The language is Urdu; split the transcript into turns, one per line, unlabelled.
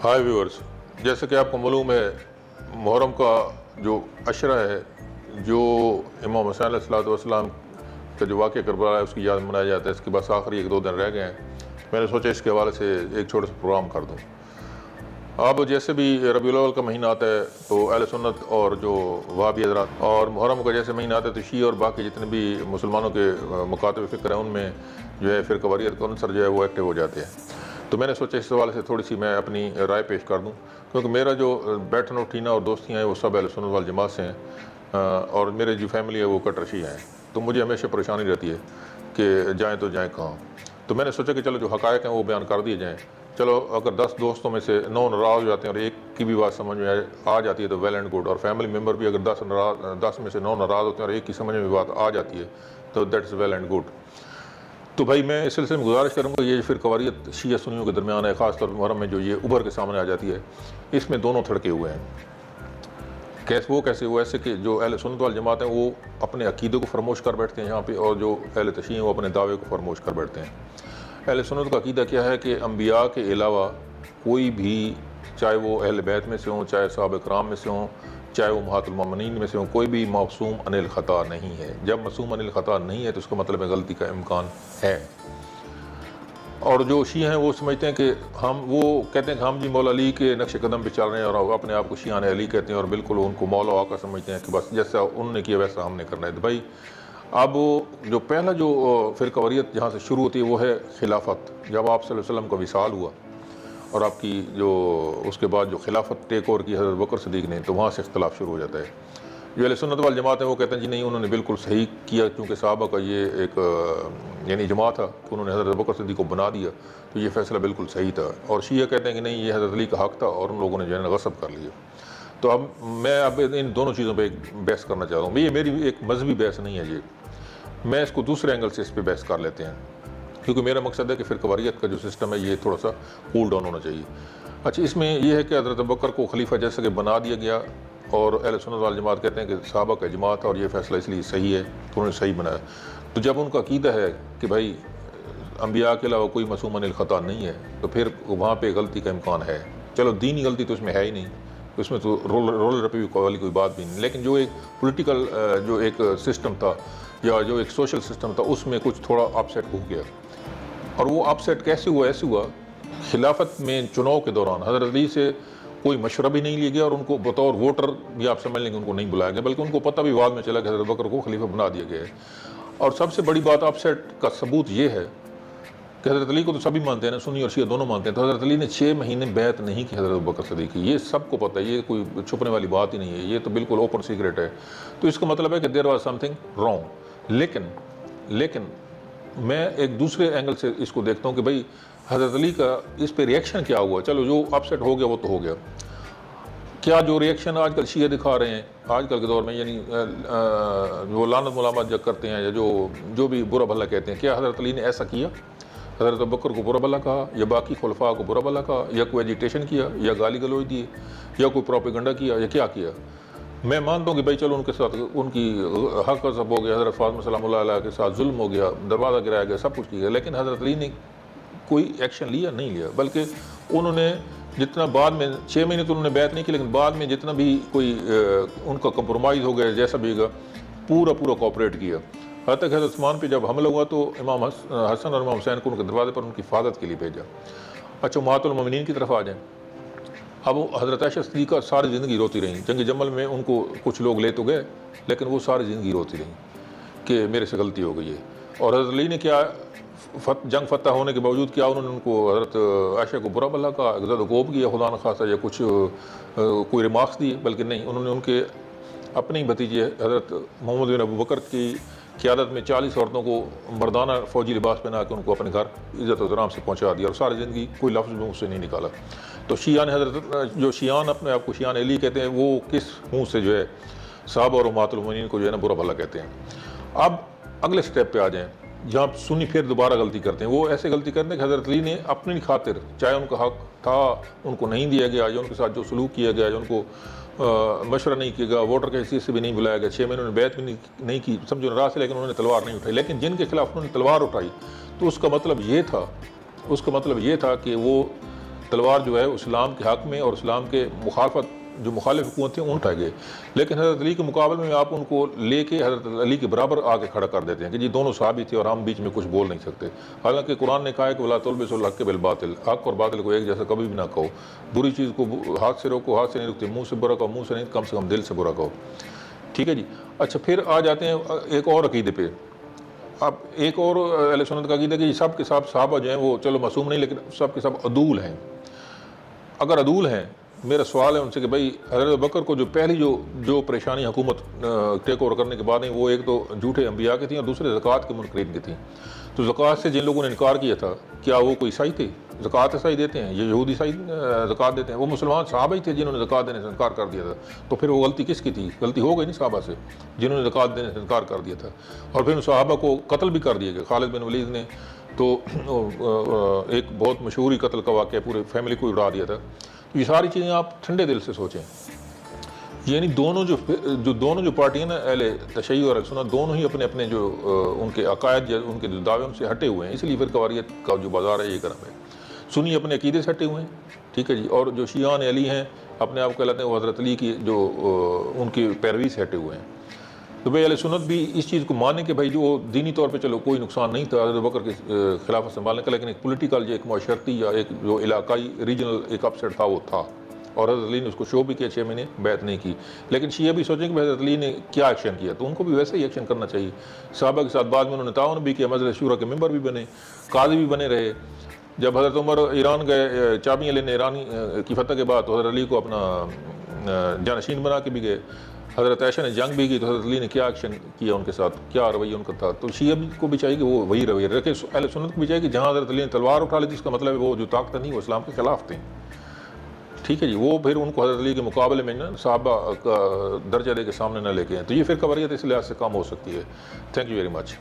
ہائی ویورز، جیسے کہ آپ کو معلوم ہے محرم کا جو عشرہ ہے، جو امام حسین علیہ الصلوۃ والسلام کا جو واقعہ کربلا ہے اس کی یاد منایا جاتا ہے۔ اس کے بس آخری 1-2 دن رہ گئے ہیں۔ میں نے سوچا اس کے حوالے سے ایک چھوٹا سا پروگرام کر دوں۔ اب جیسے بھی ربیع الاول کا مہینہ آتا ہے تو اہل سنت اور جو وہابی حضرات، اور محرم کا جیسے مہینہ آتا ہے تو شیعہ اور باقی جتنے بھی مسلمانوں کے مکاتب فکر ہیں ان میں جو ہے فرقہ واریت کا عنصر جو ہے وہ ایکٹیو ہو جاتے ہیں۔ تو میں نے سوچا اس حوالے سے تھوڑی سی میں اپنی رائے پیش کر دوں، کیونکہ میرا جو بیٹھنا اٹھینا اور دوستیاں ہیں وہ سب اہل سنت والجماعت سے ہیں، اور میرے جو فیملی ہے وہ کٹر شیعہ ہیں۔ تو مجھے ہمیشہ پریشانی رہتی ہے کہ جائیں تو جائیں کہاں۔ تو میں نے سوچا کہ چلو جو حقائق ہیں وہ بیان کر دیے جائیں۔ چلو اگر 10 دوستوں میں سے 9 ناراض ہو جاتے ہیں اور ایک کی بھی بات سمجھ میں آ جاتی ہے تو ویل اینڈ گڈ، اور فیملی ممبر بھی اگر 10 میں سے 9 ناراض ہوتے ہیں اور ایک کی سمجھ میں بات آ جاتی ہے تو دیٹس ویل اینڈ گڈ۔ تو بھائی میں اس سلسلے میں گزارش کروں گا، یہ فرقہ واریت شیعہ سنیوں کے درمیان ہے، خاص طور پر محرم میں جو یہ ابھر کے سامنے آ جاتی ہے، اس میں دونوں تھڑکے ہوئے ہیں۔ وہ کیسے ہوا؟ ایسے کہ جو اہل سنت والجماعت ہیں وہ اپنے عقیدے کو فراموش کر بیٹھتے ہیں یہاں پہ، اور جو اہل تشیع ہیں وہ اپنے دعوے کو فراموش کر بیٹھتے ہیں۔ اہل سنت کا عقیدہ کیا ہے کہ انبیاء کے علاوہ کوئی بھی، چاہے وہ اہل بیت میں سے ہوں، چاہے صحابہ کرام میں سے ہوں، چاہے وہ امہات المومنین میں سے ہوں، کوئی بھی معصوم عن الخطا نہیں ہے۔ جب معصوم عن الخطا نہیں ہے تو اس کا مطلب ہے غلطی کا امکان ہے۔ اور جو شیعہ ہیں وہ سمجھتے ہیں کہ وہ کہتے ہیں کہ ہم جی مولا علی کے نقش قدم پہ چل رہے ہیں، اور اپنے آپ کو شیعہ علی کہتے ہیں، اور بالکل ان کو مولا آقا سمجھتے ہیں کہ بس جیسا انہوں نے کیا ویسا ہم نے کرنا ہے۔ تو بھائی اب جو پہلا جو فرقہ واریت جہاں سے شروع ہوتی ہے وہ ہے خلافت۔ جب آپ صلی اللہ علیہ وسلم کا وصال ہوا اور آپ کی جو اس کے بعد جو خلافت ٹیک اوور کی حضرت بکر صدیق نے، تو وہاں سے اختلاف شروع ہو جاتا ہے۔ جو اہل سنت والجماعت ہیں وہ کہتے ہیں جی نہیں، انہوں نے بالکل صحیح کیا، کیونکہ صحابہ کا یہ ایک یعنی جماعت تھا کہ انہوں نے حضرت بکر صدیق کو بنا دیا، تو یہ فیصلہ بالکل صحیح تھا۔ اور شیعہ کہتے ہیں کہ نہیں، یہ حضرت علی کا حق تھا اور ان لوگوں نے جو ہے نا غصب کر لیا۔ تو اب میں ان دونوں چیزوں پہ ایک بحث کرنا چاہتا ہوں۔ یہ میری ایک مذہبی بحث نہیں ہے، میں اس کو دوسرے اینگل سے اس پہ بحث کر لیتے ہیں، کیونکہ میرا مقصد ہے کہ فرقہ واریت کا جو سسٹم ہے یہ تھوڑا سا کول ڈاؤن ہونا چاہیے۔ اچھا، اس میں یہ ہے کہ حضرت بکر کو خلیفہ جیسا کہ بنا دیا گیا، اور اہل سنت والجماعت کہتے ہیں کہ صحابہ کا اجماع تھا اور یہ فیصلہ اس لیے صحیح ہے، تو انہوں نے صحیح بنایا۔ تو جب ان کا عقیدہ ہے کہ بھائی انبیاء کے علاوہ کوئی معصوم عن الخطا نہیں ہے، تو پھر وہاں پہ غلطی کا امکان ہے۔ چلو دینی غلطی تو اس میں ہے ہی نہیں، اس میں تو رول رپی والی کوئی بات بھی نہیں، لیکن جو ایک پولیٹیکل جو ایک سسٹم تھا یا جو ایک سوشل سسٹم تھا اس میں کچھ تھوڑا اپ سیٹ ہو گیا۔ اور وہ اپ سیٹ کیسے ہوا؟ ایسے ہوا، خلافت میں چناؤ کے دوران حضرت علی سے کوئی مشورہ بھی نہیں لیا گیا، اور ان کو بطور ووٹر بھی آپ سمجھ لیں کہ ان کو نہیں بلایا گیا، بلکہ ان کو پتہ بھی بعد میں چلا کہ حضرت بکر کو خلیفہ بنا دیا گیا ہے۔ اور سب سے بڑی بات اپ سیٹ کا ثبوت یہ ہے کہ حضرت علی کو تو سبھی مانتے ہیں نا، سنی اور شیعہ دونوں مانتے ہیں، تو حضرت علی نے 6 مہینے بیعت نہیں کی حضرت بکر صدیق کی، یہ سب کو پتہ ہے، یہ کوئی چھپنے والی بات ہی نہیں ہے، یہ تو بالکل اوپن سیکرٹ ہے۔ تو اس کا مطلب ہے کہ there was some thing wrong. لیکن میں ایک دوسرے اینگل سے اس کو دیکھتا ہوں کہ بھائی حضرت علی کا اس پہ ریئیکشن کیا ہوا؟ چلو جو اپ سیٹ ہو گیا وہ تو ہو گیا، کیا جو ریئیکشن آج کل شیعہ دکھا رہے ہیں آج کل کے دور میں، یعنی وہ لعنت ملامت جو کرتے ہیں یا جو بھی برا بھلا کہتے ہیں، کیا حضرت علی نے ایسا کیا؟ حضرت بکر کو برا بھلا کہا، یا باقی خلفاء کو برا بھلا کہا، یا کوئی ایجیٹیشن کیا، یا گالی گلوچ دی، یا کوئی پروپیگنڈا کیا، یا کیا کیا؟ میں مانتا ہوں کہ بھائی چلو ان کے ساتھ ان کی حق غصب ہو گیا، حضرت فاطمہ سلام اللہ علیہ کے ساتھ ظلم ہو گیا، دروازہ گرایا گیا، سب کچھ کیا گیا، لیکن حضرت علی نے کوئی ایکشن لیا نہیں لیا، بلکہ انہوں نے جتنا بعد میں 6 مہینے تو انہوں نے بیعت نہیں کی، لیکن بعد میں جتنا بھی کوئی ان کا کمپرومائز ہو گیا جیسا بھی ہوگا، پورا کوآپریٹ کیا۔ حتیٰ کہ حضرت عثمان پہ جب حملہ ہوا تو امام حسن اور امام حسین کو ان کے دروازے پر ان کی حفاظت کے لیے بھیجا۔ اچھا، امہات المومنین کی طرف آ جائیں۔ اب وہ حضرت عائشہ صدیقہ ساری زندگی روتی رہیں، جنگ جمل میں ان کو کچھ لوگ لے تو گئے لیکن وہ ساری زندگی روتی رہیں کہ میرے سے غلطی ہو گئی ہے۔ اور حضرت علی نے کیا جنگ فتح ہونے کے باوجود کیا انہوں نے ان کو حضرت عائشہ کو برا بھلا کہا، زد و کوب کیا خدا نخواستہ، یا کچھ کوئی ریمارکس دیے؟ بلکہ نہیں، انہوں نے ان کے اپنے بھتیجے حضرت محمد بن ابو بکر کی قیادت میں 40 عورتوں کو مردانہ فوجی لباس پہنا کے ان کو اپنے گھر عزت و احترام سے پہنچا دیا، اور ساری زندگی کوئی لفظ بھی منہ سے نہیں نکالا۔ تو شیعہ نے جو شیعان اپنے آپ کو شیعان علی کہتے ہیں، وہ کس منہ سے جو ہے صحابہ اور امہات المومنین کو جو ہے نا برا بھلا کہتے ہیں؟ اب اگلے سٹیپ پہ آ جائیں، جہاں سنی پھر دوبارہ غلطی کرتے ہیں۔ وہ ایسے غلطی کرتے ہیں کہ حضرت علی نے اپنی خاطر، چاہے ان کا حق تھا ان کو نہیں دیا گیا، یا ان کے ساتھ جو سلوک کیا گیا، یا ان کو مشورہ نہیں کیا گیا، ووٹر کے حیثیت سے بھی نہیں بلایا گیا، 6 مہینوں نے بیعت بھی نہیں کی، سمجھو ناراض سے، لیکن انہوں نے تلوار نہیں اٹھائی، لیکن جن کے خلاف انہوں نے تلوار اٹھائی تو اس کا مطلب یہ تھا کہ وہ تلوار جو ہے اسلام کے حق میں اور اسلام کے جو مخالف حکومت تھیں ان اٹھائے گئے، لیکن حضرت علی کے مقابلے میں آپ ان کو لے کے حضرت علی کے برابر آ کے کھڑا کر دیتے ہیں کہ جی دونوں صحابی تھے اور ہم بیچ میں کچھ بول نہیں سکتے، حالانکہ قرآن نے کہا ہے کہ وَلَا تُلْبِسُوا الْحَقَّ بِالْبَاطِلِ، حق اور باطل کو ایک جیسا کبھی بھی نہ کہو، بری چیز کو ہاتھ سے روکو، ہاتھ سے نہیں روکتے، منہ سے برا کہو، منہ سے نہیں، کم سے کم دل سے برا کہو، ٹھیک ہے جی۔ اچھا پھر آ جاتے ہیں ایک اور عقیدے پہ۔ اب ایک اور اہل سنت کا عقیدہ ہے کہ سب کے سب صحابہ جو ہیں وہ چلو معصوم نہیں، لیکن سب کے سب عدول ہیں۔ اگر عدول ہیں، میرا سوال ہے ان سے کہ بھائی حضرت بکر کو جو پہلی جو پریشانی حکومت ٹیک اوور کرنے کے بعد ہیں، وہ ایک تو جھوٹے انبیاء کی تھیں اور دوسرے زکوٰۃ کے منکرین کی تھیں۔ تو زکوٰۃ سے جن لوگوں نے انکار کیا تھا، کیا وہ کوئی عیسائی تھے؟ زکوٰۃ عیسائی دیتے ہیں، یہ یہودی عیسائی زکوٰۃ دیتے ہیں، وہ مسلمان صحابہ ہی تھے جنہوں نے زکوٰۃ دینے سے انکار کر دیا تھا۔ تو پھر وہ غلطی کس کی تھی؟ غلطی ہو گئی نہیں صحابہ سے جنہوں نے زکوٰۃ دینے سے انکار کر دیا تھا، اور پھر ان صحابہ کو قتل بھی کر دیا گیا۔ خالد بن ولید نے تو ایک بہت مشہوری قتل کا واقعہ پورے فیملی کو اڑا دیا تھا۔ یہ ساری چیزیں آپ ٹھنڈے دل سے سوچیں، یعنی دونوں جو پارٹیاں نا، اہل تشیع اور اہل سنت، دونوں ہی اپنے اپنے جو ان کے عقائد یا ان کے دعوے ان سے ہٹے ہوئے ہیں، اس لیے فرقہ واریت کا جو بازار ہے یہ گرم ہے۔ سنی اپنے عقیدے سے ہٹے ہوئے ہیں، ٹھیک ہے جی، اور جو شیعان علی ہیں اپنے آپ کو کہلاتے ہیں وہ حضرت علی کی جو ان کی پیروی سے ہٹے ہوئے ہیں۔ تو بھائی اہل سنت بھی اس چیز کو مانیں کہ بھائی جو دینی طور پہ چلو کوئی نقصان نہیں تھا حضرت بکر کے خلافت سنبھالنے کا، لیکن ایک پولیٹیکل جو ایک معاشرتی یا ایک جو علاقائی ریجنل ایک اپ سیٹ تھا وہ تھا، اور حضرت علی نے اس کو شو بھی کیا، 6 مہینے بیعت نہیں کی۔ لیکن شیعہ بھی سوچیں کہ حضرت علی نے کیا ایکشن کیا، تو ان کو بھی ویسے ہی ایکشن کرنا چاہیے۔ صحابہ کے ساتھ بعد میں انہوں نے تعاون بھی کیا، مجلس شورا کے ممبر بھی بنے، قاضی بھی بنے رہے۔ جب حضرت عمر ایران گئے چابیاں لینے ایران کی فتح کے بعد، تو حضرت علی کو اپنا جانشین بنا کے بھی گئے۔ حضرت عائشہ نے جنگ بھی کی، تو حضرت علی نے کیا ایکشن کیا ان کے ساتھ، کیا رویہ ان کا تھا۔ تو شیعہ کو بھی چاہیے کہ وہ وہی رویہ رکھے، اہل سنت کو بھی چاہیے کہ جہاں حضرت علی نے تلوار اٹھا لی تھی، اس کا مطلب ہے وہ جو طاقت نہیں وہ اسلام کے خلاف تھیں، ٹھیک ہے جی، وہ پھر ان کو حضرت علی کے مقابلے میں صحابہ کا درجہ دے کے سامنے نہ لے کے ہیں۔ تو یہ فرقہ واریت اس لحاظ سے کم ہو سکتی ہے۔ Thank you very much.